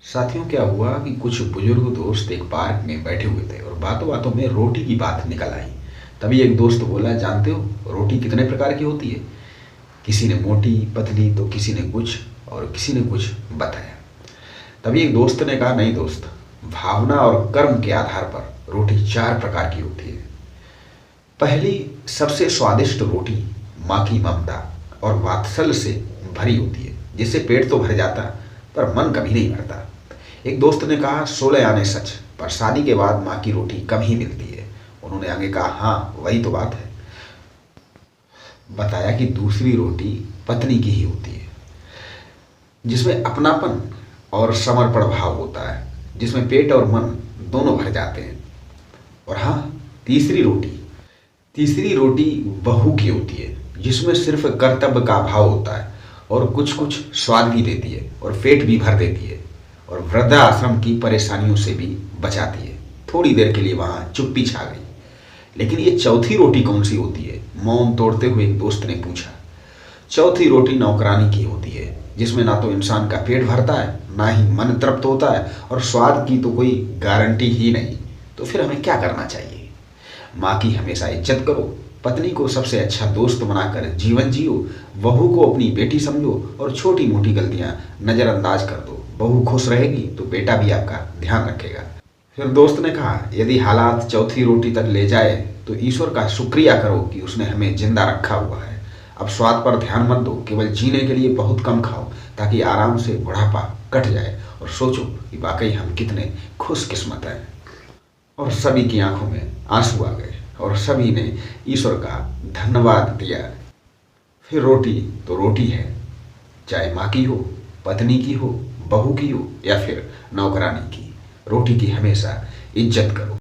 साथियों, क्या हुआ कि कुछ बुजुर्ग दोस्त एक पार्क में बैठे हुए थे और बातों बातों में रोटी की बात निकल आई। तभी एक दोस्त बोला, जानते हो रोटी कितने प्रकार की होती है? किसी ने मोटी पतली तो किसी ने कुछ और किसी ने कुछ बताया। तभी एक दोस्त ने कहा, नहीं दोस्त, भावना और कर्म के आधार पर रोटी चार प्रकार की होती है। पहली सबसे स्वादिष्ट रोटी माँ की ममता और वात्सल्य से भरी होती है, जिससे पेट तो भर जाता पर मन कभी नहीं भरता। एक दोस्त ने कहा, 16 आने सच, पर शादी के बाद माँ की रोटी कम ही मिलती है। उन्होंने आगे कहा, हाँ वही तो बात है। बताया कि दूसरी रोटी पत्नी की ही होती है, जिसमें अपनापन और समर्पण भाव होता है, जिसमें पेट और मन दोनों भर जाते हैं। और हाँ, तीसरी रोटी बहू की होती है, जिसमें सिर्फ कर्तव्य का भाव होता है और कुछ कुछ स्वाद भी देती है और पेट भी भर देती है और वृद्धाश्रम की परेशानियों से भी बचाती है। थोड़ी देर के लिए वहाँ चुप्पी छा गई। लेकिन ये चौथी रोटी कौन सी होती है? मौन तोड़ते हुए एक दोस्त ने पूछा। चौथी रोटी नौकरानी की होती है, जिसमें ना तो इंसान का पेट भरता है, ना ही मन तृप्त होता है और स्वाद की तो कोई गारंटी ही नहीं। तो फिर हमें क्या करना चाहिए? माँ की हमेशा इज्जत करो, पत्नी को सबसे अच्छा दोस्त बनाकर जीवन जियो, बहू को अपनी बेटी समझो और छोटी मोटी गलतियां नज़रअंदाज कर दो। बहू खुश रहेगी तो बेटा भी आपका ध्यान रखेगा। फिर दोस्त ने कहा, यदि हालात चौथी रोटी तक ले जाए तो ईश्वर का शुक्रिया करो कि उसने हमें जिंदा रखा हुआ है। अब स्वाद पर ध्यान मत दो, केवल जीने के लिए बहुत कम खाओ ताकि आराम से बुढ़ापा कट जाए और सोचो कि वाकई हम कितने खुशकिस्मत हैं। और सभी की आंखों में आंसू आ गए और सभी ने ईश्वर का धन्यवाद दिया। फिर रोटी तो रोटी है, चाहे माँ की हो, पत्नी की हो, बहू की हो या फिर नौकरानी की। रोटी की हमेशा इज्जत करो।